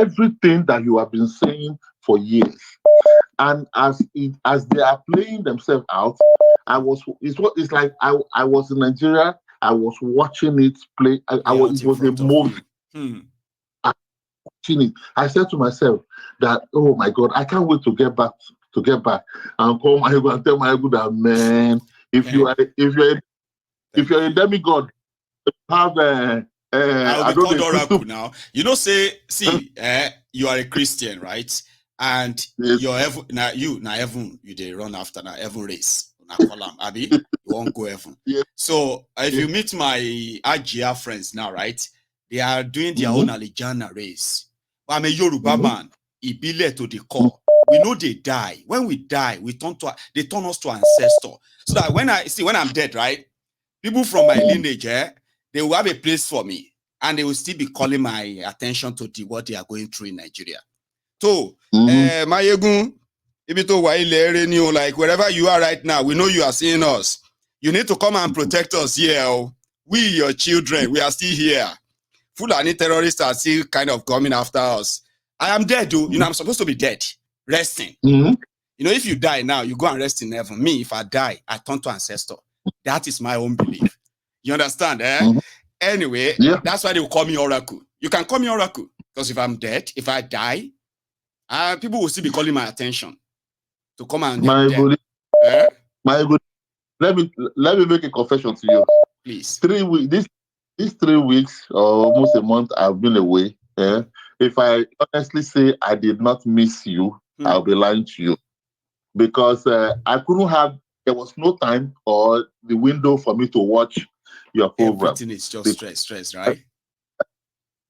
everything that you have been saying for years. And as they are playing themselves out, it's like I was in Nigeria. I was watching it play. I Play was out it in was a front of movie. you. Hmm. Watching it, I said to myself that, oh my God, I can't wait to get back and call my ego and tell my ego that, man, if you Man, are if you're if thank you're a you. demigod, have I'll I be don't called know, crystal. Oracle now. You know, say, see, you are a Christian, right? And Yes, your heaven, now heaven, you they run after now heaven race. Now call them, Abby, you won't go heaven. yes, So if yes. you meet my AGR friends now, right? They are doing their own Mm-hmm, Alijana race. But I'm a Yoruba mm-hmm, man. Ibile to the core. We know they die. When we die, they turn us to ancestor. So that when I'm dead, right? People from my mm-hmm. lineage, they will have a place for me, and they will still be calling my attention to what they are going through in Nigeria. So, Mm-hmm. Mayegun, like wherever you are right now, we know you are seeing us. You need to come and protect us here. Oh. We, your children, we are still here. Fulani terrorists are still kind of coming after us. I am dead, though. You know, I'm supposed to be dead, resting. Mm-hmm. You know, if you die now, you go and rest in heaven. Me, if I die, I turn to ancestor. That is my own belief. You understand, eh? Mm-hmm. Anyway, Yeah, that's why they will call me Oracle. You can call me Oracle because if I'm dead, if I die, people will still be calling my attention to come and help my them. good, Eh? my good. Let me make a confession to you. Please. 3 weeks. These 3 weeks or almost a month I've been away. If I honestly say I did not miss you, I'll be lying to you because I couldn't have. There was no time or the window for me to watch your program. Everything is just Because stress, I right?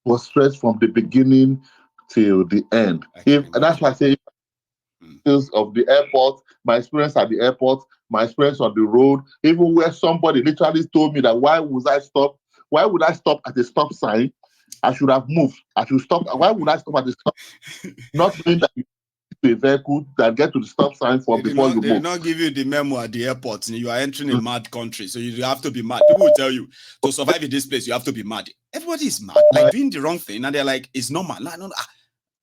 was stressed from the beginning till the end. I can If and that's why I imagine. say Hmm. of the airport, my experience at the airport, my experience on the road, even where somebody literally told me that why would I stop? Why would I stop at a stop sign? I should have moved. I should stop. Why would I stop at the stop? Not knowing that you need a vehicle that get to the stop sign for before you They did move. not give you the memo at the airport. You are entering a mad country, so you have to be mad. People will tell you to survive in this place, you have to be mad. Everybody is mad, like My doing the wrong thing, and they're like, it's normal. No, no, no.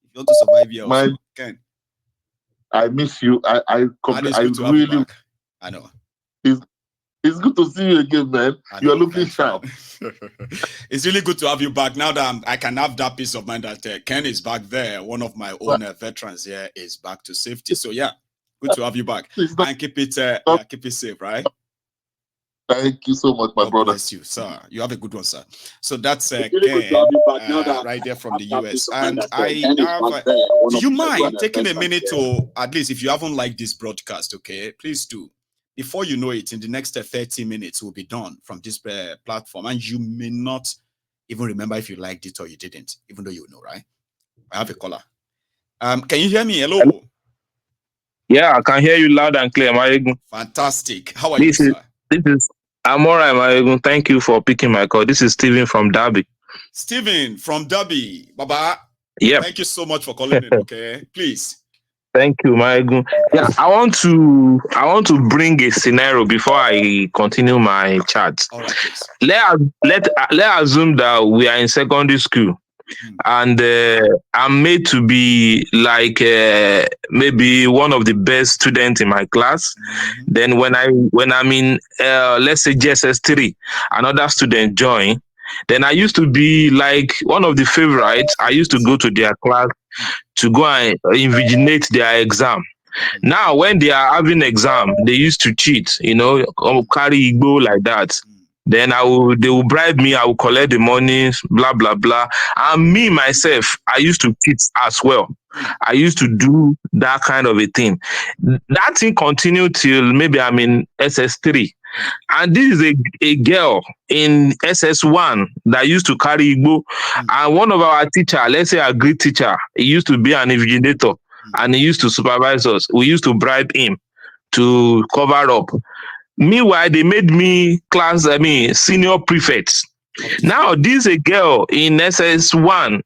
If you want to survive here, my also, Ken. I miss you. And it's I good to have you really back. I know. it's, it's good to see you again, man. I You are know. looking Thank you. sharp. It's really good to have you back. Now that I can have that peace of mind that Ken is back there. One of my own veterans here is back to safety. So yeah, good to have you back. It's not, And keep it safe, right? thank you so much, my God brother. bless you, sir. You have a good one, sir. So that's It's really good to have Ken, you back now that right there from I the have that US. peace of mind And that I Ken is have, back there. One do of you my mind brother taking a veterans minute here. to, at least if you haven't liked this broadcast, okay, please do. Before you know it, in the next 30 minutes, will be done from this platform. And you may not even remember if you liked it or you didn't, even though you know, right? I have a caller. Can you hear me? Hello. Yeah, I can hear you loud and clear, Mayegun. Fantastic. How are you, This is sir? this is I'm all right, Mayegun. Thank you for picking my call. This is Steven from Derby. Stephen from Derby. Baba, Yep. thank you so much for calling in, okay? Please. Thank you, Mayegun. Yeah, I want to bring a scenario before I continue my chat. All right, please. Let assume that we are in secondary school. And I'm made to be like maybe one of the best students in my class. Then when I'm in let's say JSS3, another student join. Then I used to be like one of the favorites. I used to go to their class to go and invigilate their exam. Now, when they are having exam, they used to cheat, carry Igbo like that. Then they will bribe me, I will collect the money, blah, blah, blah. And me, myself, I used to cheat as well. I used to do that kind of a thing. That thing continued till maybe I'm in SS3. And this is a girl in SS1 that used to carry Igbo. And one of our teacher, let's say a great teacher, he used to be an invigilator and he used to supervise us. We used to bribe him to cover up. Meanwhile, they made me senior prefect Now, this a girl in SS1.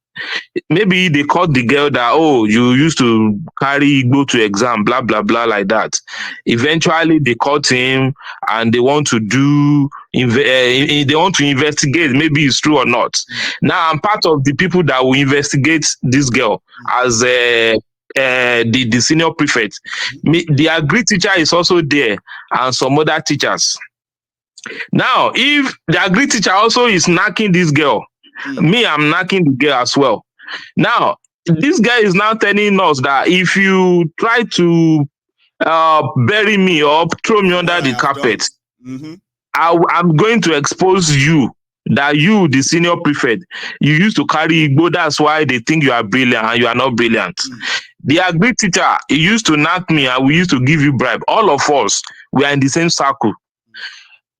Maybe they caught the girl that, oh, you used to carry go to exam, blah blah blah, like that. Eventually they caught him and they want to they want to investigate, maybe it's true or not. Now I'm part of the people that will investigate this girl as the senior prefect. The agri teacher is also there and some other teachers. Now if the agri teacher also is knocking this girl, me, I'm knocking the girl as well. Now, this guy is now telling us that if you try to bury me or throw me under the carpet, I'm going to expose you. That you, the senior prefect, you used to carry Igbo. That's why they think you are brilliant and you are not brilliant. The agri teacher, he used to knock me and we used to give you bribe. All of us, we are in the same circle.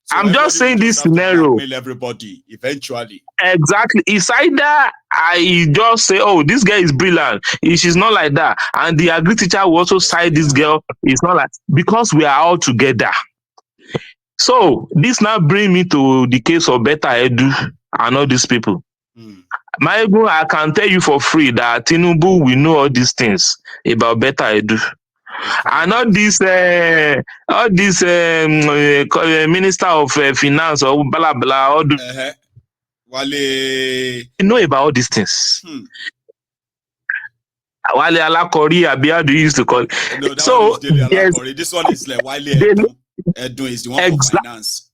So I'm just saying this scenario. Everybody eventually. Exactly. It's either I just say, oh, this girl is brilliant. She's not like that. And the agri teacher will also side this girl. It's not like, because we are all together. So this now brings me to the case of Beta Edu and all these people. I can tell you for free that Tinubu will know all these things about Beta Edu. And all this minister of finance or blah blah, all Wale know about all these things. Wale Alakori, how do you used to call it? No, so yes, this one is like Wale Edu is the one for finance.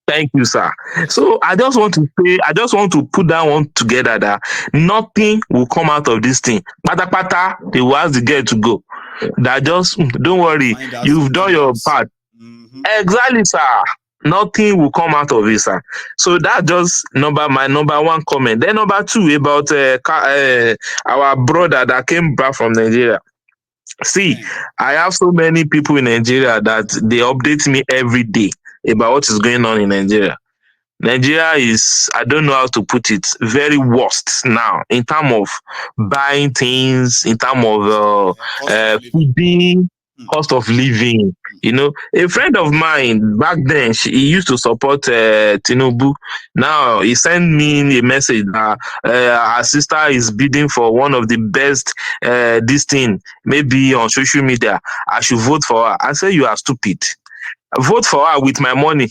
Thank you, sir. So I just want to put that one together that nothing will come out of this thing. Pata, they will ask the girl to go. That just don't worry, you've done your part. Exactly, sir. Nothing will come out of it, sir. So that just my number one comment. Then number two about our brother that came back from Nigeria. See, I have so many people in Nigeria that they update me every day about what is going on in Nigeria. Nigeria is, I don't know how to put it, very worst now in terms of buying things, in terms of feeding, cost of living. You know, a friend of mine back then, he used to support Tinubu. Now he sent me a message that our sister is bidding for one of the best this thing, maybe on social media. I should vote for her. I said, you are stupid. Vote for her with my money.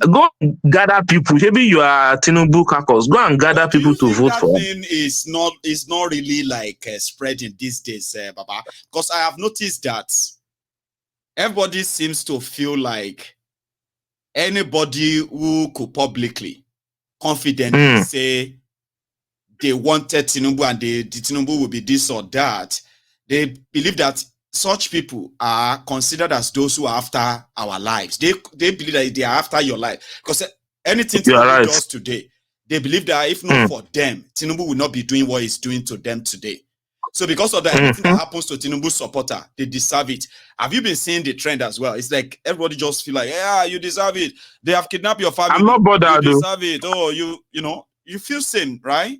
Go gather people. Maybe you are Tinubu caucus. Go and gather people to vote for. That thing is not really like spreading these days, Baba. Because I have noticed that everybody seems to feel like anybody who could publicly, confidently say they wanted Tinubu and the Tinubu will be this or that, they believe that such people are considered as those who are after our lives. They believe that they are after your life. Because anything Tinubu does today, they believe that if not for them, Tinubu will not be doing what he's doing to them today. So because of that, anything that happens to Tinubu's supporter, they deserve it. Have you been seeing the trend as well? It's like everybody just feel like, yeah, you deserve it. They have kidnapped your family. I'm not bothered. You deserve it. Oh, you know, you feel seen, right?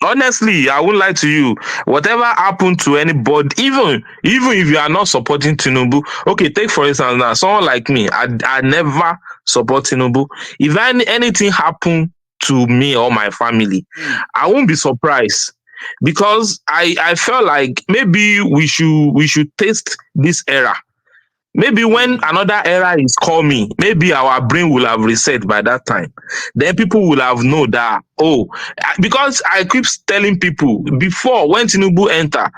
Honestly, I won't lie to you. Whatever happened to anybody, even if you are not supporting Tinubu, okay, take for instance now, someone like me, I never support Tinubu. If anything happened to me or my family, I won't be surprised because I felt like maybe we should taste this era. Maybe when another era is coming, maybe our brain will have reset by that time. Then people will have known that, because I keep telling people, before when Tinubu enter,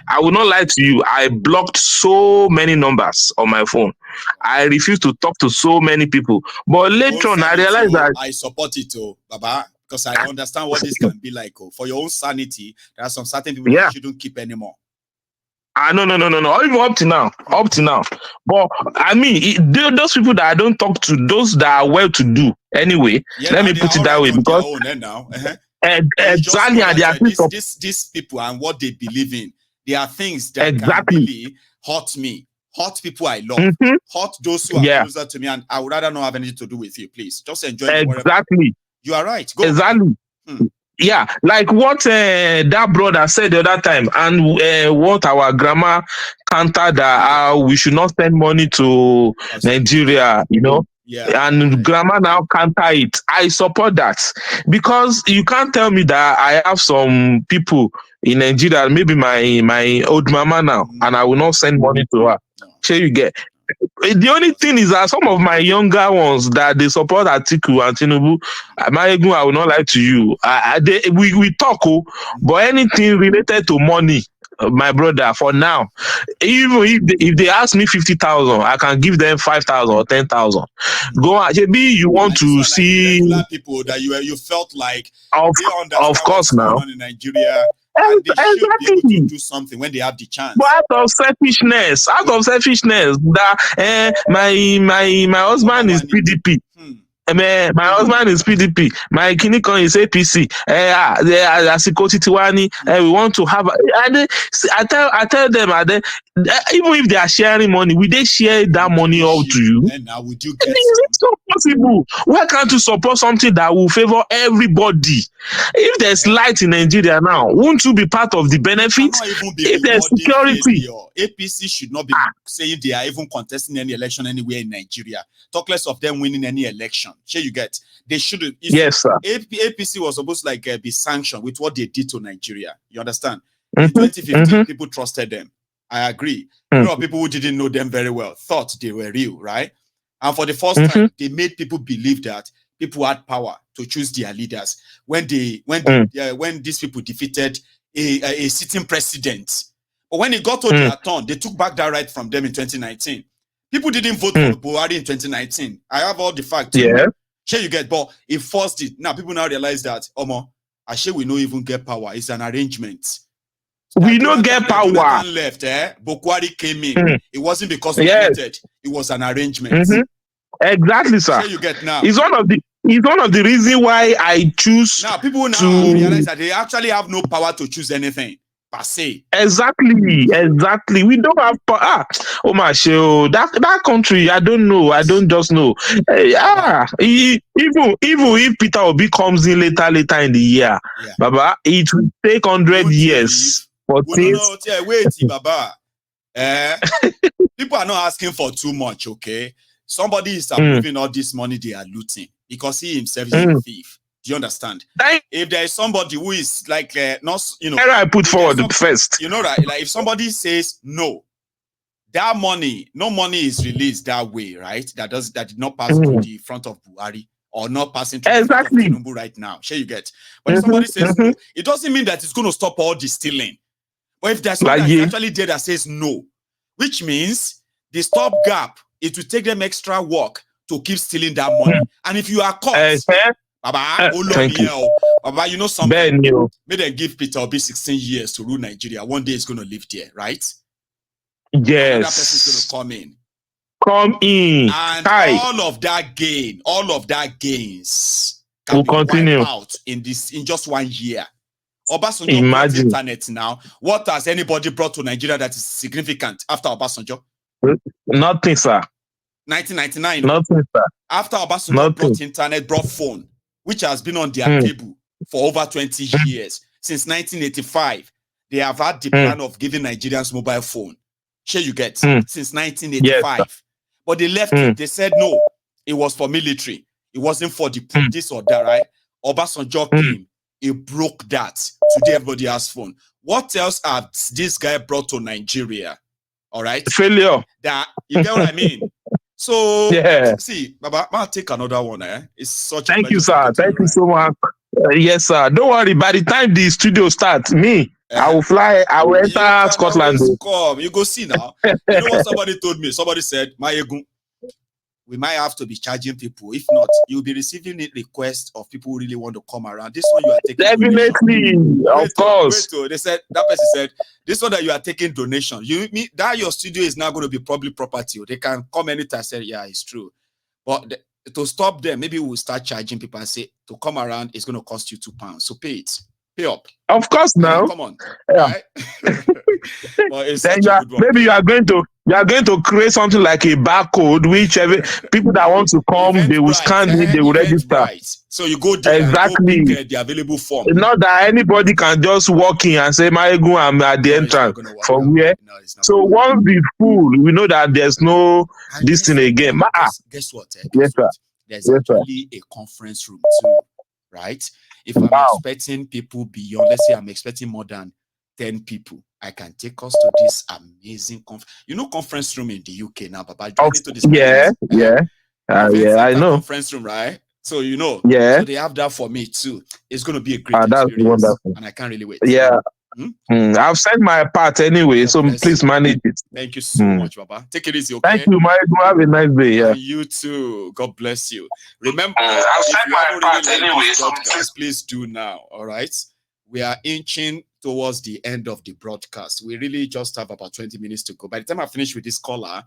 I will not lie to you, I blocked so many numbers on my phone. I refused to talk to so many people. But later on, I realized that I support it, Baba, because I understand what this can be like. For your own sanity, there are some certain people that you shouldn't keep anymore. No. Even up to now. But I mean, those people that I don't talk to, those that are well to do anyway. Let me put it that way because exactly, and they are these people and what they believe in. There are things that can really hurt me, hurt people I love, hurt those who are closer to me, and I would rather not have anything to do with you. Please, just enjoy. Exactly. You are right. Go exactly. Yeah, like what that brother said the other time, and what our grandma countered that we should not send money to Nigeria, you know. Yeah. And grandma now counter it. I support that because you can't tell me that I have some people in Nigeria, maybe my old mama now, and I will not send money to her. No. Sure, you get. The only thing is that some of my younger ones that they support Atiku and Tinubu, Mayegun, I will not lie to you. We talk, but anything related to money, my brother, for now, even if they ask me 50,000, I can give them 5,000 or 10,000. Go on, JB, you want And to this one, like the see? regular people that you felt like Of they understand course what's going now. on in Nigeria, and they should be able to Exactly. do something when they have the chance. But out of selfishness, that my husband is PDP. My husband is PDP. My kinikon is APC. Àsìkò títí wá ní, we want to have. And I tell them, even if they are sharing money, will they share that money all to you? And now would you get Is it so possible? Why can't you support something that will favor everybody? If there's light in Nigeria now, won't you be part of the benefits? If there's security, APC should not be saying they are even contesting any election anywhere in Nigeria. Talk less of them winning any election. Sure, you get. They shouldn't. Yes, sir. APC was supposed to like be sanctioned with what they did to Nigeria. You understand? In 2015, people trusted them. I agree. A lot of people who didn't know them very well thought they were real, right? And for the first time, they made people believe that people had power to choose their leaders. When these people defeated a sitting president, but when it got to their turn, they took back that right from them in 2019. People didn't vote for Buhari in 2019. I have all the facts. Yeah. Sure, you get, but it forced it. Now people now realize that, actually we don't even get power. It's an arrangement. We don't get power. Jonathan left, Bukwari came in. It wasn't because we wanted. It was an arrangement. Exactly, sir. Sure, you get now. It's one of the reasons why I choose. Now people now realize that they actually have no power to choose anything per se. Exactly. We don't have power. Oh my show. That country, I don't know. I don't just know. Even if Peter Obi comes in later in the year, Baba, it will take 100 years. Wait, Baba. People are not asking for too much, okay? Somebody is approving all this money they are looting because he himself is a thief. Do you understand? If there is somebody who is like not, I put forward first. You know, right? Like if somebody says no, that money, no money is released that way, right? That did not pass through the front of Buhari or not passing through the front of Tinubu right now. Sure, you get. But if somebody says no, it doesn't mean that it's going to stop all the stealing. But if there's someone that's actually there that says no, which means the stop gap, it will take them extra work to keep stealing that money. And if you are caught, Baba, Baba, you know something? May they give Peter Obi 16 years to rule Nigeria. One day he's going to live there, right? Yes. Another person's going to come in. And all of that gains can be continue wiped out in just 1 year. Obasanjo brought internet now. What has anybody brought to Nigeria that is significant after Obasanjo? Nothing, sir. 1999. Nothing, sir. After Obasanjo brought internet, brought phone, which has been on their table for over 20 years. Since 1985, they have had the plan of giving Nigerians mobile phone. Sure, you get since 1985. Yes, but they left it. They said no, it was for military. It wasn't for the this or that, right? Obasanjo came. He broke that. Today, everybody has phone. What else has this guy brought to Nigeria? All right. Failure. That, you get what I mean? So, see, Baba, I'll take another one. It's such a Thank you, sir. Thank you so much. Yes, sir. Don't worry. By the time the studio starts, I will fly. I will enter Scotland. Come. You go see now. You know what somebody told me? Somebody said, Mayegun, we might have to be charging people. If not, you'll be receiving a request of people who really want to come around. This one you are taking definitely donation. Of course. They said that person said this one that you are taking donation. You mean that your studio is now going to be public property. They can come anytime. I said, yeah, it's true. But to stop them, maybe we'll start charging people and say to come around, it's going to cost you £2. So pay it. Pay up. Of course, now. Come on. Yeah. Right? Well, it's then maybe you are going to You are going to create something like a barcode, which people that want to come, they will scan it, they will register. So you go there exactly. And go pick the available form. Not that anybody can just walk in and say, Mayegun, I'm at the entrance. For where? No, so once we full, we know that there's no this thing again. Guess what? Yes, sir. There's actually a conference room too, right? If I'm expecting people beyond, let's say I'm expecting more than 10 people, I can take us to this amazing conference room in the UK now, Papa. Yeah, I know. Conference room, right? So so they have that for me too. It's going to be a great that's experience, wonderful. and I can't really wait. Yeah. I've sent my part anyway, so please manage it. Thank you so much, Baba. Take it easy, okay? Thank you, Mayegun. Have a nice day. Yeah. And you too. God bless you. Remember, if you haven't really liked this broadcast, please do now. All right. We are inching towards the end of the broadcast. We really just have about 20 minutes to go. By the time I finish with this caller,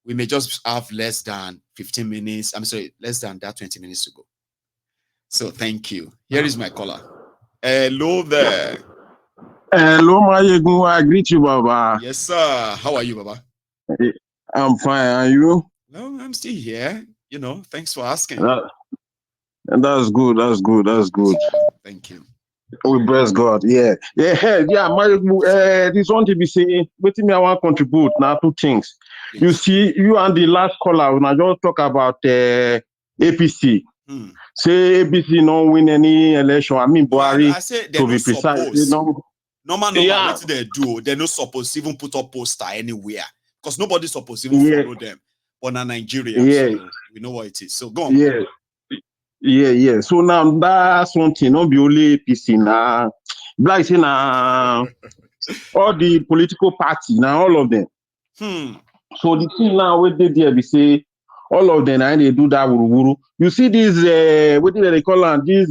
we may just have less than 15 minutes. I'm sorry, less than that 20 minutes to go. So thank you. Here is my caller. Hello there. Hello, Mayegun. I greet you, Baba. Yes, sir. How are you, Baba? I'm fine. And you? No, I'm still here. Thanks for asking. That's good. That's good. That's good. Thank you. We bless God. Yeah. Mayegun. This one to be saying, what me I want to contribute now 2 things. Please. You see, you and the last caller, when I just talk about APC. Say APC don't win any election. I mean, Buhari, I say to be precise. Normal, what they do, they're not supposed to even put up poster anywhere because nobody's supposed to even follow them. But now Nigeria, so we know what it is. So go on. Yeah. So now that's one thing. Not be only APC now. Like say now, all the political party now, all of them. So the thing now what they there, we say all of them and they do that wuru. You see this what do they call it? This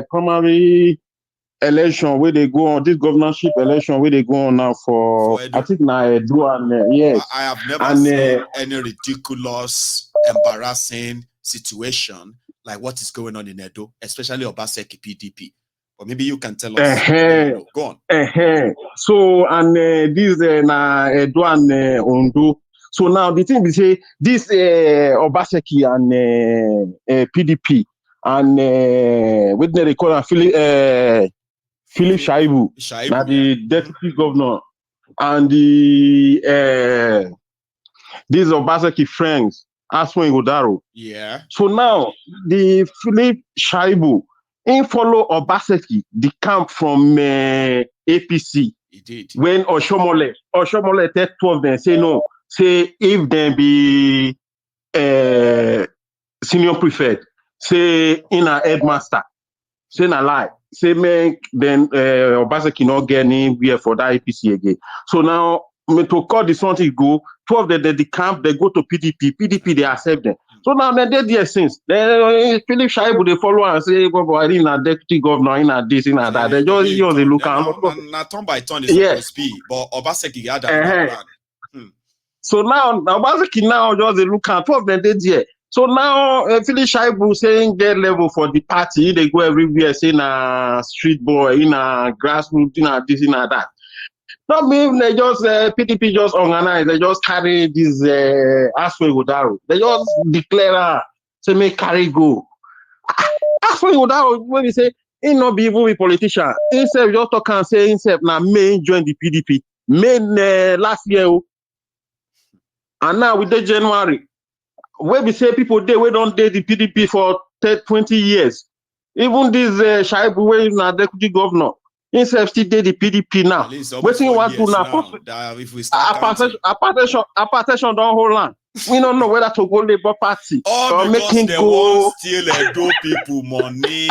primary election where they go on, this governorship election where they go on now for I think now Edo and yes. I have never seen any ridiculous, embarrassing situation like what is going on in Edo, especially Obaseki PDP. Or maybe you can tell us. Go on. So and this na Edo and Ondo. So now the thing we say this Obaseki and PDP and what do they call it? Philip Shaibu, now the deputy governor, and the these Obaseki friends, Aswin Godaro. Yeah. So now the Philip Shaibu, he follow Obaseki, the camp from APC. He did. When Oshomole take 2 of them, say no, say if they be senior prefect, say in a headmaster, say na lie. Say make then Obaseki not get anywhere for that APC again. So now to call this one to go, 2 of them the camp they go to PDP. PDP they accept them. So now they did their since. Philip Shaibu they follow and say, "Boy, in a deputy governor, in a this, in a that." They just look at. Now turn by turn is supposed to be, but Obaseki had that plan. So now Obaseki now just look at 2 of them did there. So now, Philip Shaibu saying get level for the party, they go everywhere saying a street boy, in a grassroots, in a this, in a that. Not mean they just PDP just organize, they just carry this Aswe Godaro. They just declare, say make carry go. Aswe Godaro, when we say he not be even a politician, himself just talk and say himself now may join the PDP. May last year, and now with the January. Where we say people they don't date the PDP for 20 years. Even this Shaibu way na deputy governor, himself still date the PDP now. Waiting what to now? If we start apartation don't hold on. We don't know whether to go Labour Party or making they won't steal Edo people money.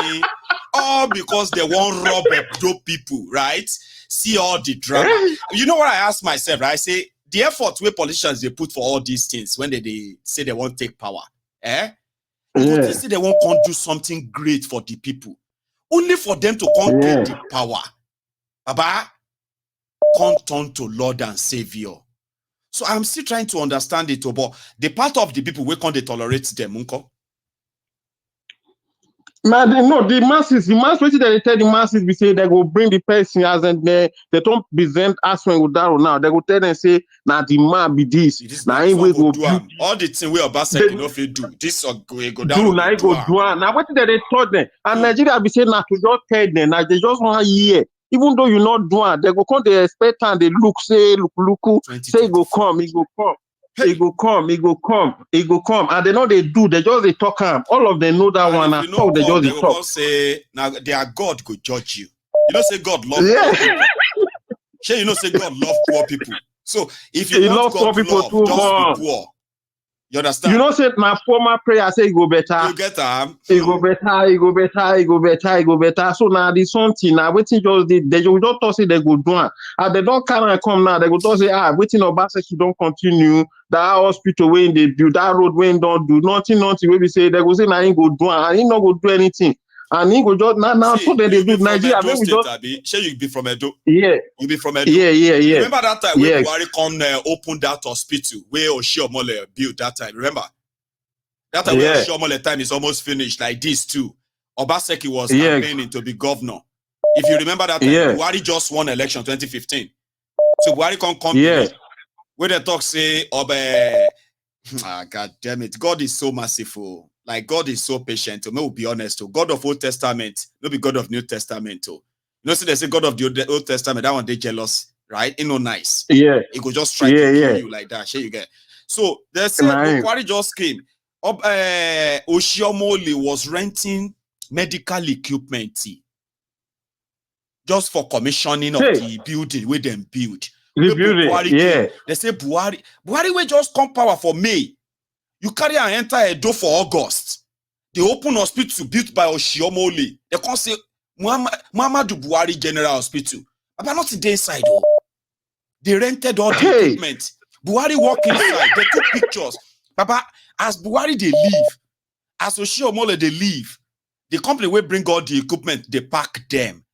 All because they won't rob Edo people, right? See all the drama. You know what I ask myself, right? I say the effort where politicians they put for all these things when they say they won't take power, They say they won't come do something great for the people, only for them to come get the power. Baba, come turn to Lord and Savior. So I'm still trying to understand it, but the part of the people we can't tolerate them, uncle. Now, the masses, what they tell the masses, we say they go bring the person as and they don't present as when with that now. They go tell them say, now the man be this. Now This one we go go do am. All the thing we Obaseki no fit do. This or go down do go now do go am. do am. Now what they taught them? And Nigeria be saying now to just tell them. Now they just want year. Even though you not do am, they go come, they expect and they look, say, look, say go come, he go come. He go come, and they know they do. They just they talk am. All of them know that And one. if I you no talk, they come, just they they go talk. come say, now their God go judge you. You know say God love poor Yeah. people. Sure, you know say God love poor people. So if you He want love poor God people love, too just be much. poor. You You understand? know, say my former prayer say it go better. You get am? It go better, it go better, it go better, it go better. So now the something now waiting just did they just talk say they go do am. And they don't carry come now. They go talk say waiting Obaseki don't continue. That hospital when they build, that road when don't do nothing. When we say they go say now he go do am and he not go do anything. And he go just now so See, they you do be from Nigeria. Edo Maybe State, just Abi. Sure, you be from Edo. yeah, You be from Edo. yeah, yeah, You yeah. remember that time when Yes. Buhari come open that hospital where Oshiomhole built that time? Remember? That time where Yeah. Oshiomhole time is almost finished, like this too. Obaseki was Yeah. campaigning to be governor. If you remember that time, Yeah. Buhari just won election 2015. So Buhari come Yeah. where they talk say, God damn it. God is so merciful. Like God is so patient. May we be honest. God of Old Testament, no be God of New Testament. You know, see they say God of the Old Testament, that one they jealous, right? It no nice. Yeah. It could just strike Yeah. you, kill Yeah. you like that. Sure you get. So they say Nine. Buhari just came. Oshiomhole was renting medical equipment just for commissioning of Hey, the building where them build. the Where building. Buhari Yeah. came, they say Buhari will just come power for May. You carry and enter Edo for August. They open hospital built by Oshiomhole. They can't say Muhammadu Buhari General Hospital. But not the inside though. They rented all the Hey. equipment. Buhari walk inside. They took pictures. Papa, as Buhari they leave, as Oshiomhole they leave, the company will bring all the equipment, they pack them.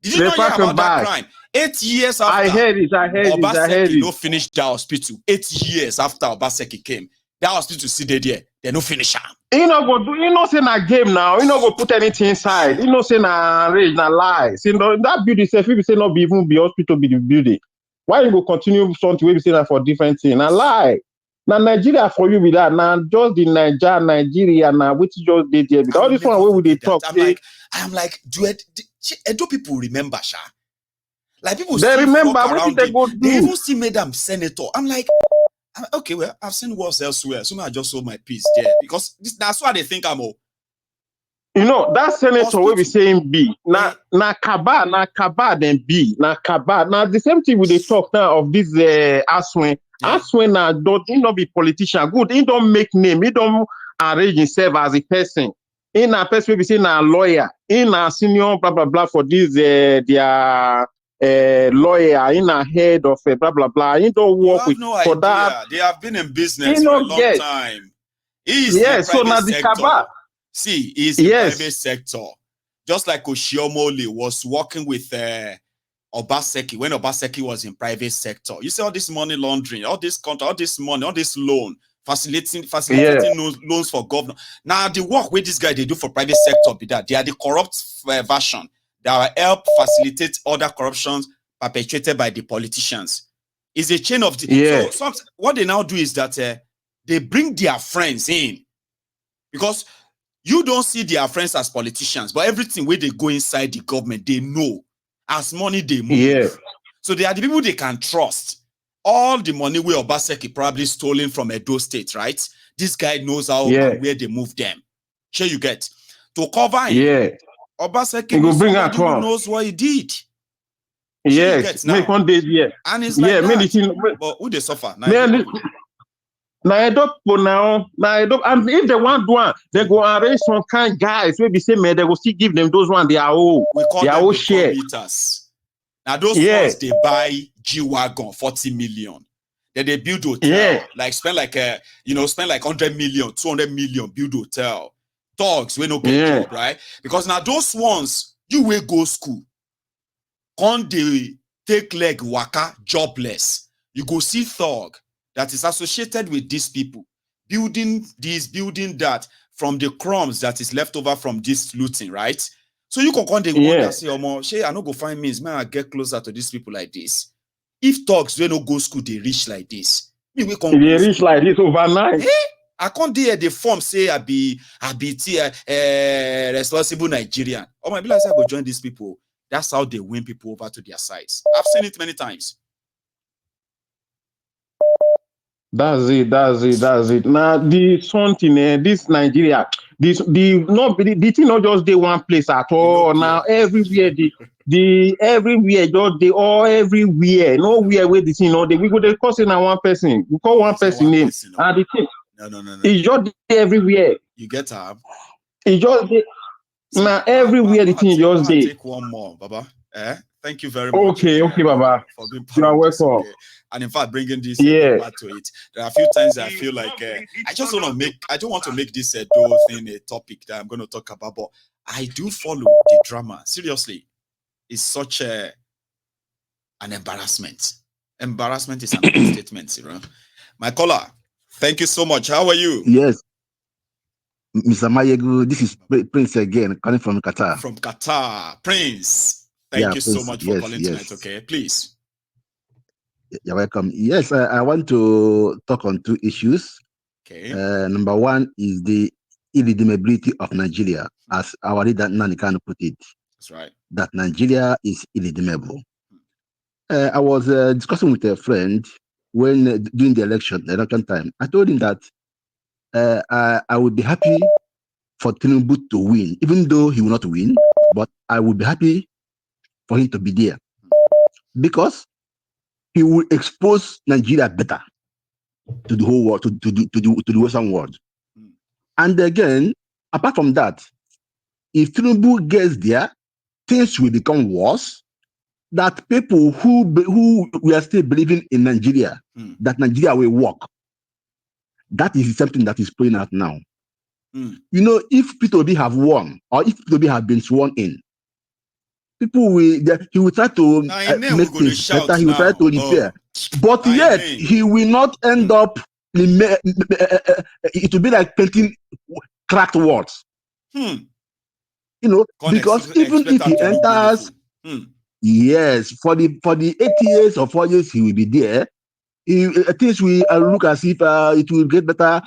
Did you They not hear pack them about that back. crime? 8 years I after, heard it. I heard Obaseki no it. finish that hospital. 8 years after Obaseki came, that hospital still there. They no finish am. He not go do. He not say na game now. He not go put anything inside. He not say na rage, na lie. Say no, that building self. If you say not be even be hospital be the building. Why you go continue something wey be say na for different thing? Na lie. Na Nigeria for you be that. Na just the Nigeria na which just dey there. Because I all will this one never wey we dey forget that. talk say I'm like, do people remember, Sha? Like people they still remember flock what did around they him. go They do. even still made him senator. I'm like, okay, well, I've seen wars elsewhere. So I just hold my peace there because that's why they think I'm all. You know that senator wey be Hospital. saying B na kaba then B na kaba na the same thing we dey talk now of this Aswen. Yeah. Aswen na don't he not be politician good. He don't make name. He don't arrange himself as a person. He na person wey be say na lawyer. He na senior blah blah blah for this their lawyer. He na head of blah blah blah. He don't You work have with no for that. idea. They have been in He business for a no long get. time. He is the Yes, so private now the sector. kaba. See, he is the Yes. private sector. Just like Oshiomhole was working with Obaseki when Obaseki was in private sector. You see all this money laundering, all this contract, all this money, all this loan, facilitating loans for government. Now the work where this guy they do for private sector be that they are the corrupt version that will help facilitate other corruptions perpetrated by the politicians. It's a chain of Yeah. so what they now do is that they bring their friends in because you don't see their friends as politicians, but everything where they go inside the government, they know as money they move. Yeah. So they are the people they can trust. All the money where Obaseki probably stolen from Edo State, right? This guy knows how and where they move them. Sure you get. To cover him, Yeah. Obaseki needs somebody who knows what he did. Yes, make one day, yeah. And it's like that. But who they suffer? Now, and if they want one, they go arrange some kind guys. Maybe say, man, they will still give them those one. They are all. We call them the committers. Now those ones they buy G-Wagon 40 million. Then they build hotel. Like spend like 100 million, 200 million, build hotel. Thugs we no get job, right? Because now those ones, you will go school. When they take leg waka jobless, you go see thug that is associated with these people, building this, building that, from the crumbs that is left over from this looting, right? So you can come the one that say, Shay, I no go find means, man, I get closer to these people like this. If talks they no go school, they reach like this. Me, we can they reach like this overnight. Hey, I can't dare the form say I be responsible Nigerian. Or my be like I go join these people. That's how they win people over to their sides. I've seen it many times. That's it. Now the something this Nigeria, the thing not just the one place at all. Now everywhere the everywhere just they all everywhere. Nowhere where the thing we go they call now one person. We call one person name. And the thing no. It's just everywhere. You get her. It's just now everywhere the thing just there. Take one more, Baba. Thank you very much. Okay, Baba. For being part you are of this, welcome. okay? And in fact, bringing this back to it. There are a few times I feel like I don't want to make this dual thing a topic that I'm going to talk about, but I do follow the drama. Seriously, it's such an embarrassment. Embarrassment is an understatement, you know. My caller, thank you so much. How are you? Yes. Mr. Mayegu, this is Prince again, calling from Qatar. From Qatar. Prince, thank you so much for calling tonight, okay? Please. You're welcome. Yes, I want to talk on two issues. Okay. Number one is the irredeemability of Nigeria, as our leader Nani Kanu put it. That's right. That Nigeria is irredeemable. I was discussing with a friend when during the election time. I told him that I would be happy for Tinubu to win, even though he will not win, but I would be happy for him to be there because he will expose Nigeria better to the whole world, to the Western world. And again, apart from that, if Tinubu gets there, things will become worse. That people who we are still believing in Nigeria, that Nigeria will work. That is something that is playing out now. You know, if Peter Obi have won, or if Peter Obi have been sworn in, people he will try to make things better. He will try to repair, but yet he will not end up. It will be like painting cracked walls. You know, because even if he enters, yes, for the 8 years or 4 years he will be there. Things will look as if it will get better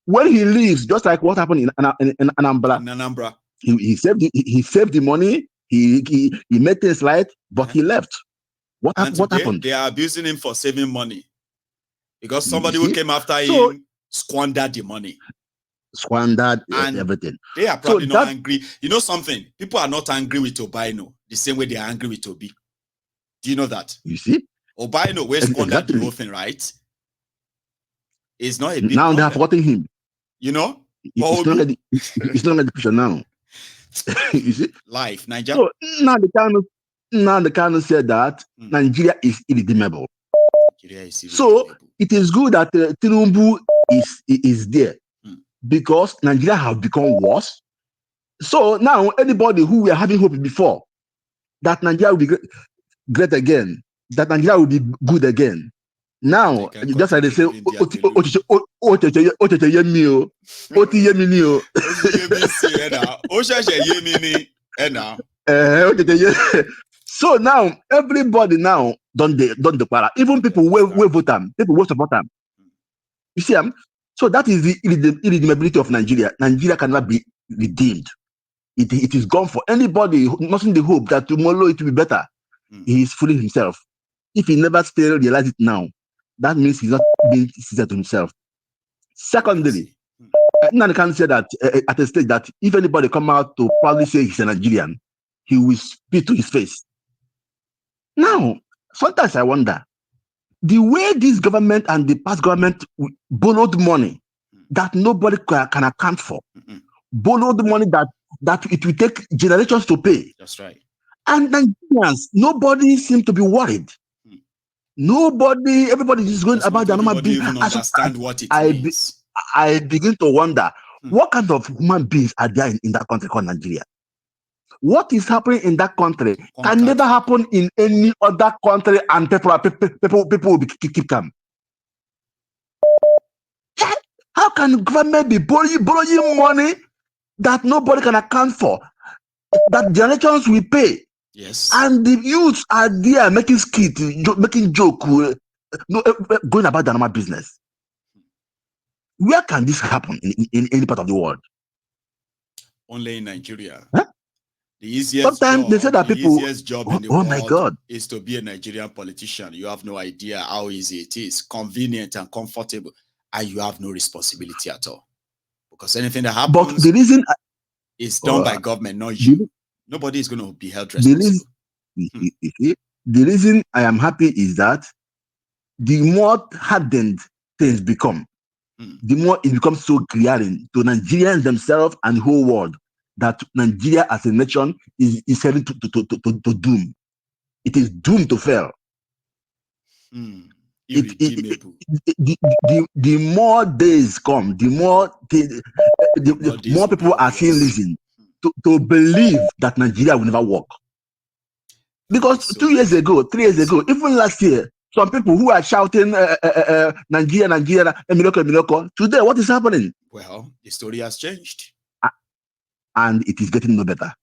when he leaves. Just like what happened in Anambra. In Anambra, he saved the money. He made things right, but he left. What happened? They are abusing him for saving money because somebody who came after him squandered the money. Squandered everything. They are probably not angry. You know something? People are not angry with Obaino the same way they are angry with Obi. Do you know that? You see? Obaino will squander the whole thing, right? It's not a big now they have forgotten him. You know? It's not like the picture now. You see? Life, Nigeria. So now the Kanu said that Nigeria is irredeemable. So it is good that Tinubu is there because Nigeria have become worse. So now anybody who were having hope before that Nigeria will be great again, that Nigeria will be good again. Now, just like they say, so now everybody now don't declare. Even people will vote them, people will support them. You see, so that is the irredeemability of Nigeria. Nigeria cannot be redeemed. It is gone for anybody not in the hope that tomorrow it will be better. He is fooling himself. If he never still realize it now, that means he's not being sincere to himself. Secondly, Nani can say that at a stage that if anybody come out to proudly say he's a Nigerian, he will spit to his face. Now, sometimes I wonder, the way this government and the past government borrowed money that nobody can account for, borrowed money that it will take generations to pay. That's right. And Nigerians, nobody seems to be worried. Everybody is going about their normal business. Understand what it means. I begin to wonder what kind of human beings are there in that country called Nigeria. What is happening in that country can never happen in any other country, and people will keep calm. How can government be borrowing money that nobody can account for, that generations will pay? Yes. And the youths are there making skit, making joke, going about their normal business. Where can this happen in any part of the world? Only in Nigeria. Huh? The easiest Sometimes job, they say that the people, easiest job in the oh my world God, is to be a Nigerian politician. You have no idea how easy it is, convenient and comfortable, and you have no responsibility at all. Because anything that but happens the reason is done by government, not you. Nobody is going to be held responsible. The reason I am happy is that the more hardened things become, the more it becomes so glaring to Nigerians themselves and the whole world that Nigeria as a nation is heading to doom. It is doomed to fail. Irredeemable. The more days come, the more more people are seeing reason to believe that Nigeria will never work. Because 2 years ago, 3 years ago, even last year, some people who are shouting Nigeria, Nigeria, Miloko. Today, what is happening? Well, the story has changed. And it is getting no better.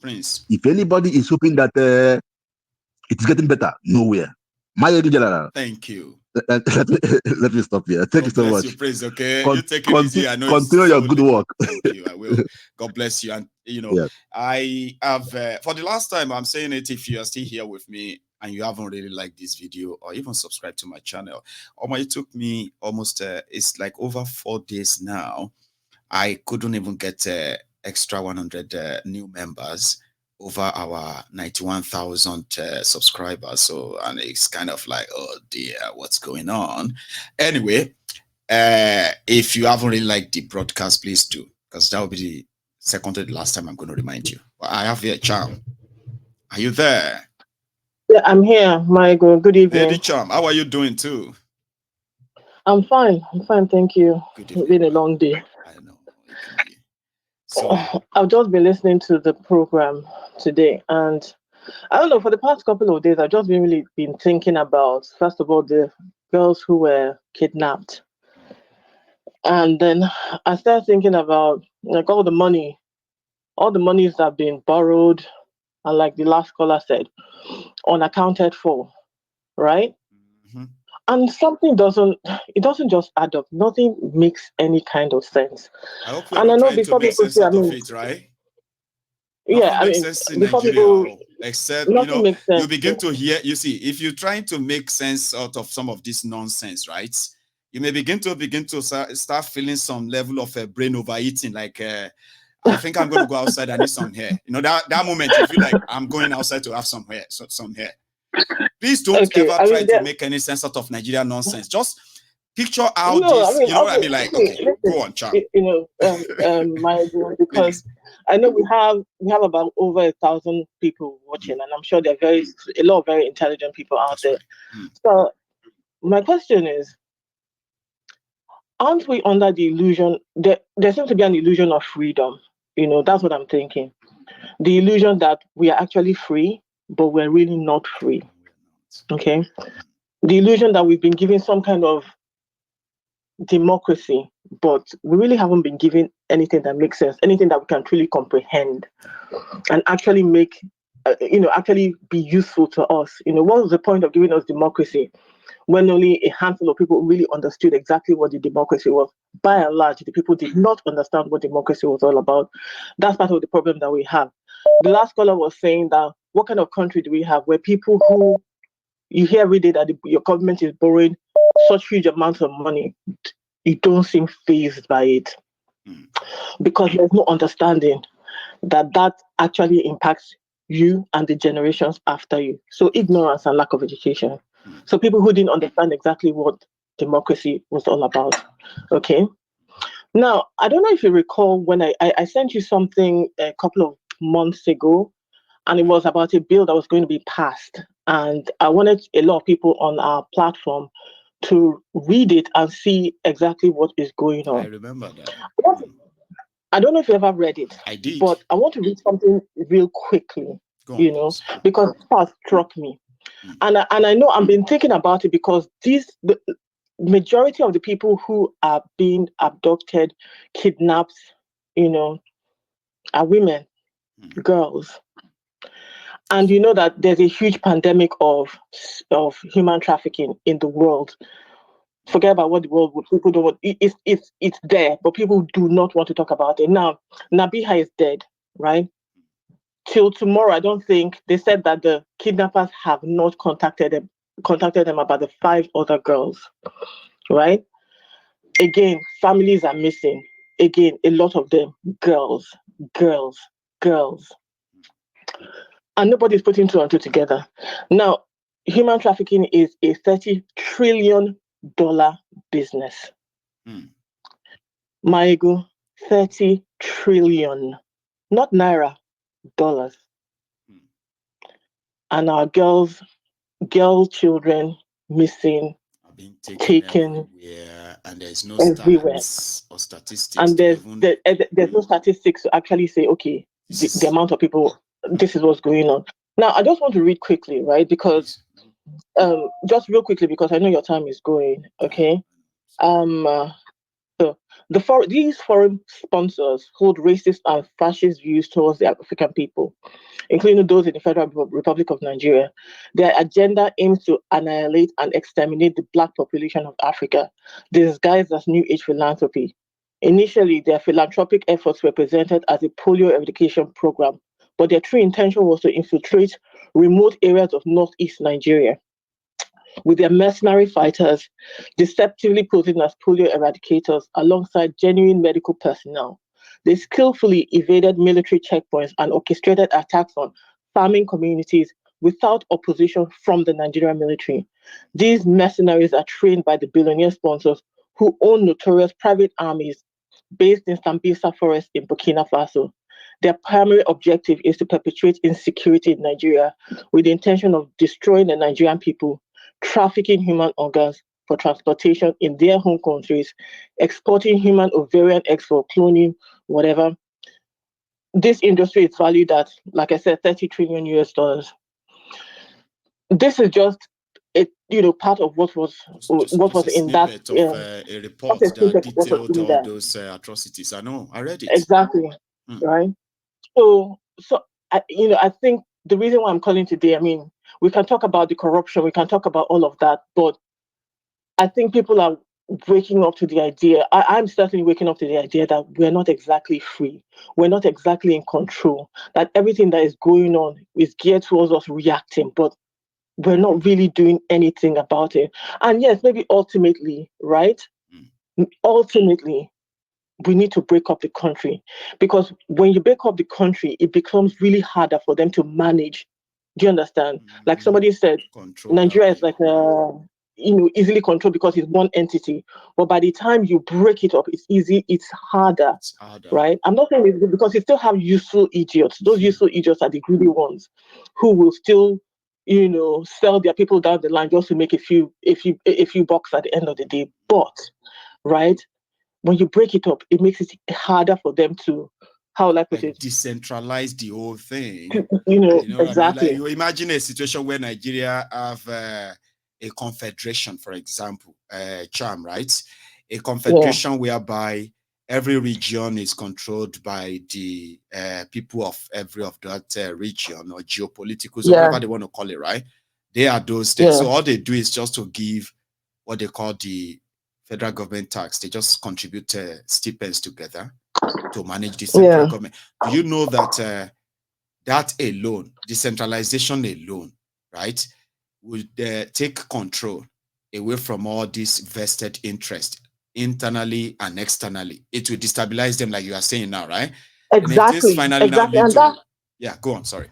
Prince. If anybody is hoping that it is getting better, nowhere. Miyetti General. Thank you. Let me stop here. Thank you so much. You, Prince, okay? You take it easy. I know continue your good work. Thank you. I will. God bless you. And, yes. I have, for the last time, I'm saying it, if you are still here with me and you haven't really liked this video or even subscribed to my channel, it took me almost, it's like over 4 days now. I couldn't even get extra 100 new members over our 91,000 subscribers. So, and it's kind of like, oh dear, what's going on? Anyway, if you haven't really liked the broadcast, please do, because that will be the second to the last time I'm going to remind you. I have here Charm. Are you there? Yeah, I'm here, Michael. Good evening. Lady Charm, how are you doing too? I'm fine. Thank you. Good evening. It's been a long day. I know. It can be. So I've just been listening to the program today, and I don't know, for the past couple of days, I've just really been thinking about, first of all, the girls who were kidnapped. And then I started thinking about like all the monies that have been borrowed, and like the last caller said, unaccounted for, right? And something doesn't just add up. Nothing makes any kind of sense. I hope you're not trying to make sense out of it, right? Yeah, nothing makes sense in Nigeria, except you begin to hear. You see, if you're trying to make sense out of some of this nonsense, right? You may begin to start feeling some level of brain overeating. Like, I think I'm going to go outside. I need some hair. That moment you feel like I'm going outside to have some hair. Please don't ever try to make any sense out of Nigeria nonsense. Just picture how this. You know what I mean? Like, okay, go on, Charm. My because I know we have about over 1,000 people watching, and I'm sure there are a lot of very intelligent people out there. Right. So my question is, aren't we under the illusion that there seems to be an illusion of freedom? That's what I'm thinking. The illusion that we are actually free, but we're really not free. Okay. The illusion that we've been given some kind of democracy, but we really haven't been given anything that makes sense, anything that we can truly comprehend and actually make, actually be useful to us. What was the point of giving us democracy when only a handful of people really understood exactly what the democracy was? By and large, the people did not understand what democracy was all about. That's part of the problem that we have. The last caller was saying that what kind of country do we have where people who you hear every day that your government is borrowing such huge amounts of money, you don't seem fazed by it because there's no understanding that actually impacts you and the generations after you. So ignorance and lack of education. So people who didn't understand exactly what democracy was all about. Okay. Now, I don't know if you recall when I sent you something a couple of months ago, and it was about a bill that was going to be passed. And I wanted a lot of people on our platform to read it and see exactly what is going on. I remember that. I don't know if you ever read it. I did. But I want to read something real quickly, because it struck me. And I know I've been thinking about it because majority of the people who are being abducted, kidnapped, are women, girls. And you know that there's a huge pandemic of human trafficking in the world. Forget about what the world would, people don't want. It's there, but people do not want to talk about it. Now, Nabiha is dead, right? Till tomorrow, I don't think they said that the kidnappers have not contacted them about the 5 other girls, right? Again, families are missing. Again, a lot of them girls. And nobody's putting 2 and 2 together. Now, human trafficking is a $30 trillion business. Maego, 30 trillion, not Naira, dollars. And our girl children missing, being taken everywhere, and there's no everywhere. stats or statistics. And there's no statistics to actually say, okay, the amount of people, this is what's going on. Now, I just want to read quickly, right? Because, just real quickly, because I know your time is going, okay? So these foreign sponsors hold racist and fascist views towards the African people, including those in the Federal Republic of Nigeria. Their agenda aims to annihilate and exterminate the Black population of Africa, disguised as New Age philanthropy. Initially, their philanthropic efforts were presented as a polio eradication program, but their true intention was to infiltrate remote areas of northeast Nigeria with their mercenary fighters, deceptively posing as polio eradicators alongside genuine medical personnel. They skillfully evaded military checkpoints and orchestrated attacks on farming communities without opposition from the Nigerian military. These mercenaries are trained by the billionaire sponsors who own notorious private armies based in Sambisa Forest in Burkina Faso. Their primary objective is to perpetuate insecurity in Nigeria with the intention of destroying the Nigerian people, trafficking human organs for transportation in their home countries, exporting human ovarian eggs for cloning, whatever. This industry is valued at, like I said, $30 trillion US. This is just part of what was in that a report that detailed all those atrocities. I know, I read it. Exactly, right? So I think the reason why I'm calling today, I mean, we can talk about the corruption, we can talk about all of that, but I think people are waking up to the idea. I'm certainly waking up to the idea that we're not exactly free. We're not exactly in control. That everything that is going on is geared towards us reacting, but we're not really doing anything about it. And yes, maybe ultimately, right? Ultimately, we need to break up the country, because when you break up the country, it becomes really harder for them to manage. Do you understand? Like somebody said, Nigeria is like easily controlled because it's one entity. But by the time you break it up, it's harder. Right? I'm not saying it's because you still have useful idiots. Those useful idiots are the greedy ones who will still, sell their people down the line just to make a few bucks at the end of the day. But, right? When you break it up, it makes it harder for them to, how will I put it? Decentralize the whole thing. Exactly. Like you imagine a situation where Nigeria have a confederation, for example, Cham, right? A confederation whereby every region is controlled by the people of every of that region, or geopolitical, so whatever they want to call it, right? They are those things. So all they do is just to give what they call the federal government tax. They just contribute stipends together to manage the central government. Do you know that that alone, decentralization alone, right, would take control away from all this vested interest internally and externally? It will destabilize them, like you are saying now, right? Exactly. And if this finally now leads to, go on, sorry.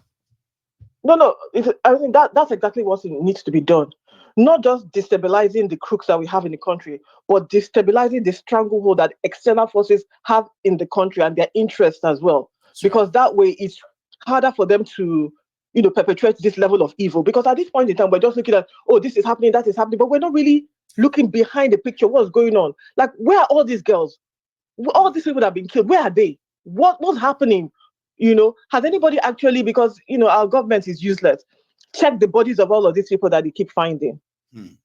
No, I think that's exactly what needs to be done. Not just destabilizing the crooks that we have in the country, but destabilizing the stranglehold that external forces have in the country and their interests as well. Because that way it's harder for them to, perpetuate this level of evil. Because at this point in time, we're just looking at, this is happening, that is happening, but we're not really looking behind the picture, what's going on. Like, where are all these girls? All these people that have been killed, where are they? What's happening? Has anybody actually, because, our government is useless, check the bodies of all of these people that they keep finding?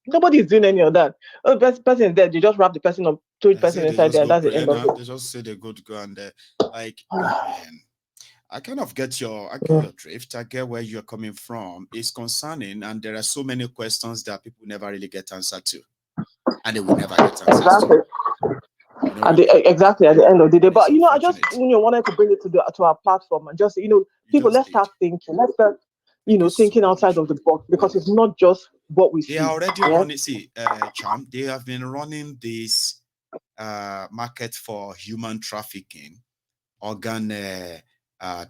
Nobody is doing any of that. Oh, the person is dead. You just wrap the person up, throw the person inside there. That's the end of it. They just say they go to go and like. I kind of get your drift. I get where you're coming from. It's concerning, and there are so many questions that people never really get answered to, and they will never get answers exactly. to. You know, exactly at the end of the day. But I just wanted to bring it to our platform and just people, let's start thinking. Let's start thinking outside of the box, because it's not just what we see. They are already running. See, Cham, they have been running this market for human trafficking, organ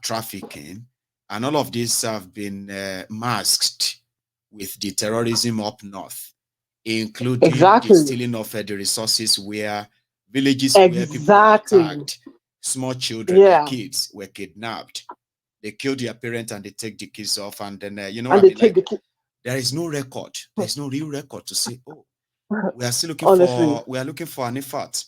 trafficking, and all of these have been masked with the terrorism up north, including the stealing of the resources where villages where people were attacked, small children and kids were kidnapped. They kill their parents and they take the kids off, and then there is no record. There's no real record to say, oh, we are still looking for Anifat.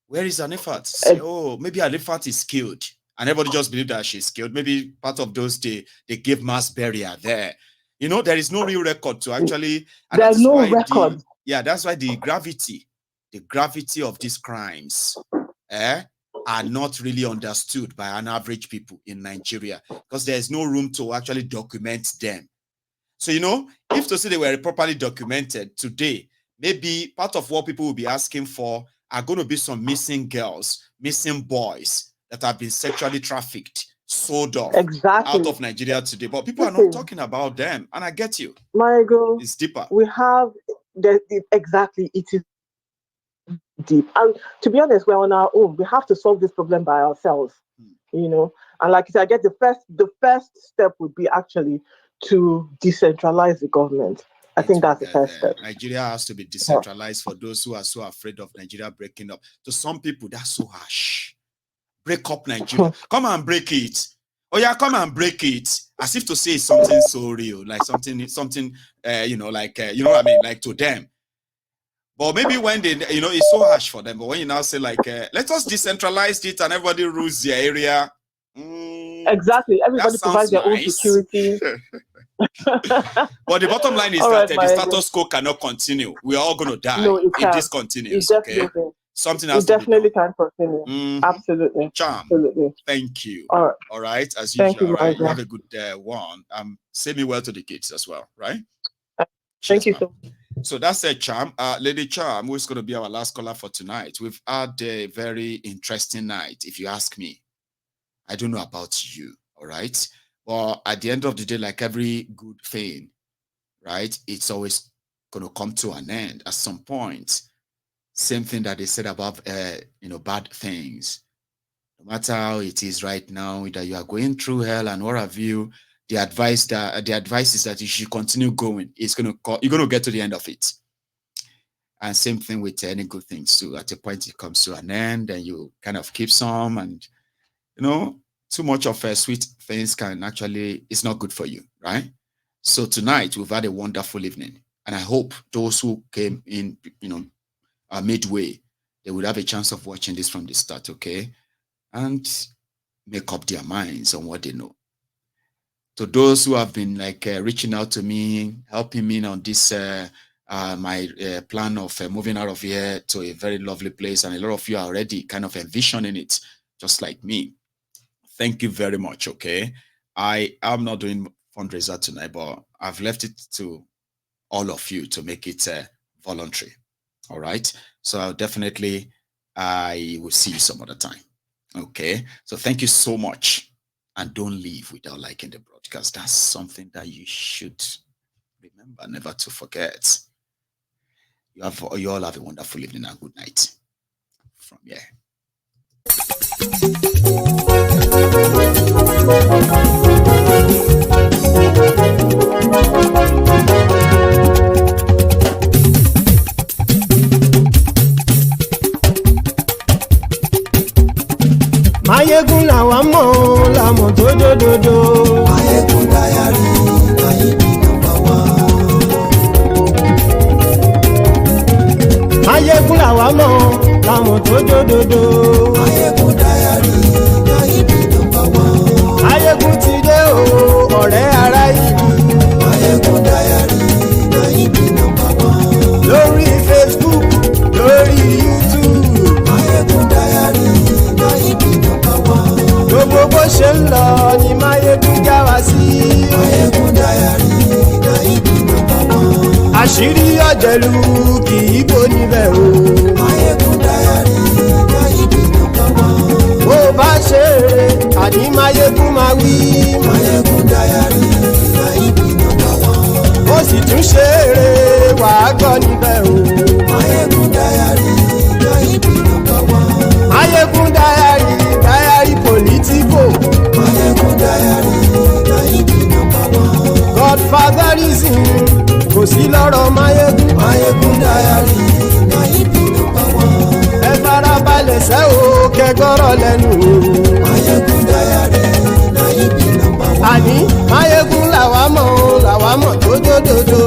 Where is Anifat? Say, oh, maybe Anifat is killed. And everybody just believe that she's killed. Maybe part of those they give mass burial there. There is no real record to actually. There's no record. That's why the gravity of these crimes are not really understood by an average people in Nigeria, because there is no room to actually document them. So, if to say they were properly documented today, maybe part of what people will be asking for are going to be some missing girls, missing boys that have been sexually trafficked, sold off out of Nigeria today. But people are not talking about them. And I get you. Michael, it's deeper. We have it is deep. And to be honest, we're on our own. We have to solve this problem by ourselves. And like I said, I guess the first step would be actually to decentralize the government. I think that's the first step. Nigeria has to be decentralized for those who are so afraid of Nigeria breaking up. To some people, that's so harsh. Break up Nigeria. Come and break it. Oh yeah, come and break it. As if to say something so real, like something, you know what I mean, like to them. But maybe when they, it's so harsh for them. But when you now say let us decentralize it and everybody rules their area. Exactly. Everybody provides their own security. But the bottom line is that the status quo cannot continue. We are all going to die if this continues. Something has to be done. Can continue. Absolutely. Charm. Absolutely. Thank you. All right. As Thank usual. You, right. Have a good one. Say me well to the kids as well. Right. Thank you so much. So that's a Charm. Lady Charm, who's going to be our last caller for tonight. We've had a very interesting night, if you ask me. I don't know about you. All right. But at the end of the day, like every good thing, right, it's always going to come to an end at some point. Same thing that they said about, bad things. No matter how it is right now, that you are going through hell and what have you, the advice is that you should continue going. You're going to get to the end of it. And same thing with any good things too. At a point, it comes to an end, and you kind of keep some, and too much of sweet things it's not good for you, right? So tonight we've had a wonderful evening, and I hope those who came in, midway, they would have a chance of watching this from the start, okay? And make up their minds on what they know. To those who have been reaching out to me, helping me on this, my plan of moving out of here to a very lovely place, and a lot of you are already kind of envisioning it, just like me. Thank you very much, okay? I am not doing fundraiser tonight, but I've left it to all of you to make it voluntary. All right. So I will see you some other time. Okay. So thank you so much. And don't leave without liking the broadcast. That's something that you should remember, never to forget. You all have a wonderful evening and good night from here. Mayegun làwa mọ̀ làmọ̀ tó dòdòdò. Mayegun dayari Nayibi #1. Mayegun làwa mọ̀ làmọ̀ tó dòdòdò. Mayegun dayari Nayibi #1. Mayegun ti dé o ọ̀rẹ́ ara yìí. Mayegun dayari Nayibi #1. torí ọ̀jẹ̀lú kì í bò níbẹ̀ o. Máyégún Diary Naira number one. bó bá ṣe eré àní Máyégún máa wí. Máyégún Diary Naira number one. ó sì tún ṣe eré wàá gbọ́ níbẹ̀ o. Máyégún Diary Naira number one. Máyégún Diary politico. Máyégún Diary Naira number one. Godfatherism kò sí lọ́rọ̀ Máyégún. Máyégún Diary Naira number one. ẹ farabalẹ̀ sẹ́ o kẹgọ́rọ̀ lẹ́nu o. Máyégún Diary Naira number one. àní Máyégún làwa mọ̀ tó dòdòdò.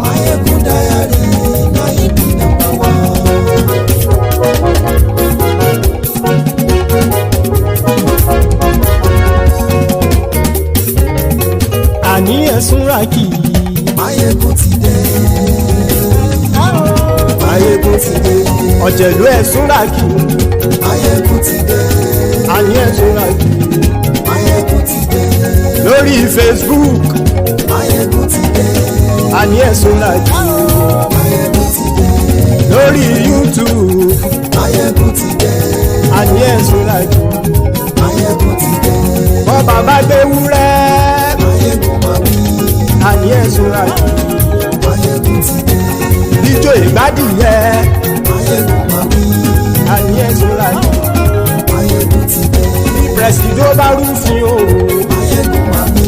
Máyégún Diary Naira number one. àní ẹ̀sùn ràkì. Máyégún ti dé. Máyégún ti dé. ọ̀jẹ̀lú ẹ̀sùn ràkì. Máyégún ti dé. àní ẹ̀sùn ràkì. Máyégún ti dé. lórí Facebook. Máyégún ti dé. àní ẹ̀sùn ràkì. Máyégún ti dé. lórí YouTube. Máyégún ti dé. àní ẹ̀sùn ràkì. Máyégún ti dé. bọ́ bàbá gbé wúrẹ́. Máyégún máa wí. àní ẹ̀sùn ràkì. Máyégún ti dé. ijó ìgbádìyẹ. Máyégún máa wí. àní ẹ̀sùn ràkì. Máyégún ti dé. pẹ̀sìdó bá rúfin o. Máyégún máa wí.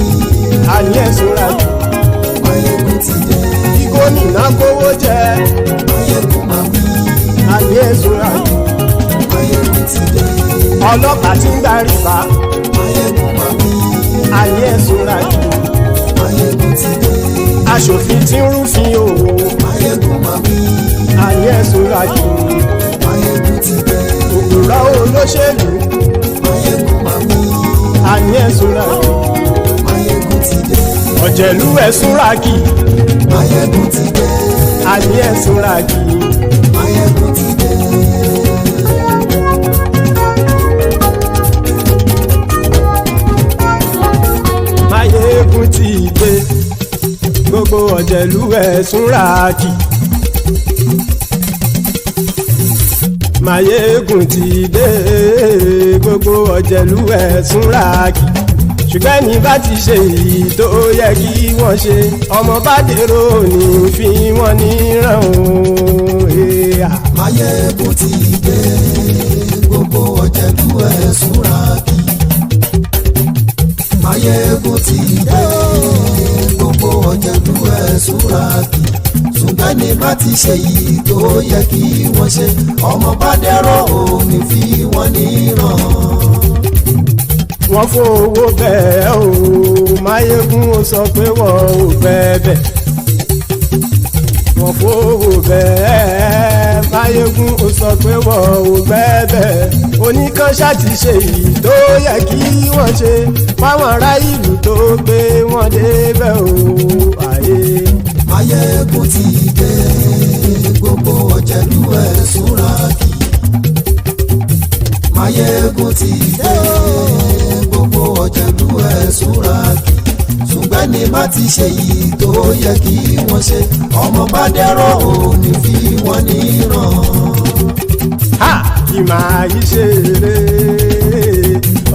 àní ẹ̀sùn ràkì. Máyégún ti dé. kí gómìnà kówó jẹ. Máyégún máa wí. àní ẹ̀sùn ràkì. Máyégún ti dé. ọlọ́pàá tí ń gba rìbá. Máyégún máa wí. àní ẹ̀sùn ràkì. Máyégún ti dé. aṣòfin tí ń rúfin o. Máyégún máa wí. àní ẹ̀sùn ràkì. Máyégún ti dé. òpùrọ́ olóṣèlú. Máyégún máa wí. àní ẹ̀sùn ràkì. Máyégún ti dé. ọ̀jẹ̀lú ẹ̀sùn ràkì. Máyégún ti dé. àní ẹ̀sùn ràkì. Máyégún ti dé. Máyégún ti dé. gbogbo ọ̀jẹ̀lú ẹ̀sùn ràkì. Máyégún ti dé. gbogbo ọ̀jẹ̀lú ẹ̀sùn ràkì. ṣùgbọ́n ní bá ti ṣe èyí tó yẹ kí wọ́n ṣe ọmọ bá dèrò ní fi wọ́n níran o. Máyégún ti dé. Gbogbo ọ̀jẹ̀lú ẹ̀sùn ràkì. Máyégún ti dé. Gbogbo ọ̀jẹ̀lú ẹ̀sùn ràkì. ṣùgbọ́n ní bá ti ṣe yìí tó yẹ kí wọ́n ṣe ọmọ bá dẹ́rọ̀ òní fi wọ́n níran. wọ́n fowó bẹ́ẹ̀ o Máyégún ó sọ pé wọ́n ò bẹ́ẹ̀ wọ́n fowó bẹ́ẹ̀ Máyégún ó sọ pé wọ́n ò bẹ́ẹ̀ oníkanṣá ti ṣe yìí tó yẹ kí wọ́n ṣe fáwọn ará ìlú tó gbé wọn débẹ̀ o àyè. Máyégún ti dé gbogbo ọ̀jẹ̀lú ẹ̀sùn ràkì. Máyégún ti dé gbogbo ọ̀jẹ̀lú ẹ̀sùn ràkì. ṣùgbọ́n ní bá ti ṣe yìí tó yẹ kí wọ́n ṣe ọmọ bá dẹ́rọ̀ òní fi wọ́n níran. ha kì máa yí ṣe eré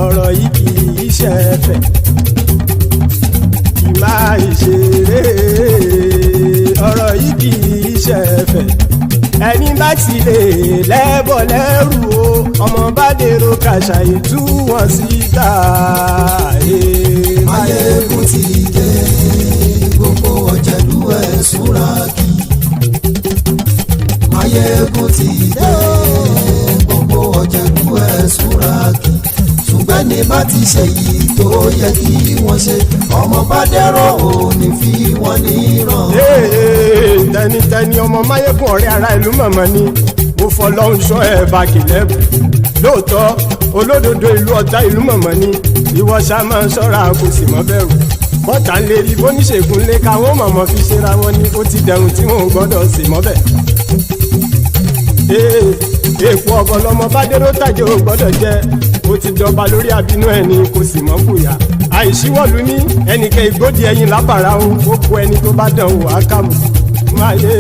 ọ̀rọ̀ yìí kì í ṣe ẹ̀fẹ̀ kì máa yí ṣe eré ọ̀rọ̀ yìí kì í ṣe ẹ̀fẹ̀ ẹni bá ti lè lẹ́bọ̀ lẹ́rù o ọmọ bá dèrò kàṣàyè tú wọn síta. Máyégún ti dé gbogbo ọ̀jẹ̀lú ẹ̀sùn ràkì. Máyégún ti dé gbogbo ọ̀jẹ̀lú ẹ̀sùn ràkì. ṣùgbọ́n ní bá ti ṣe yìí tó yẹ kí wọ́n ṣe ọmọ bá dẹ́rọ̀ òní fi wọ́n níran. tẹnitẹni ọmọ Máyégún ọ̀rẹ́ ara ìlú mọ̀mọ́ ni mo fọlọ́hún sọ ẹ̀ bá kìlẹ́bù lóòótọ́ olódodo ìlú ọ̀tá ìlú mọ̀mọ́ ni ìwọ ṣá máa ń ṣọ́ra kò sì mọ́ bẹ̀rù bọ́tà ń lè rí bóníṣègùn lé káwọn mọ̀mọ́ fi ṣera wọn ni ó ti dẹ̀rùn tí wọn ò gbọ́dọ̀ sì mọ́ bẹ̀. èèpo ọ̀bọ lọmọ bá dérò tàjẹ́ ò gbọ́dọ̀ jẹ́ ó ti jọba lórí àbínú ẹni kò sì mọ́ bùyà àìsíwọ́lu ní ẹnìkẹ́ ìgbódì ẹyin lábàrá ó kó ẹni tó bá dán wò á kàmù.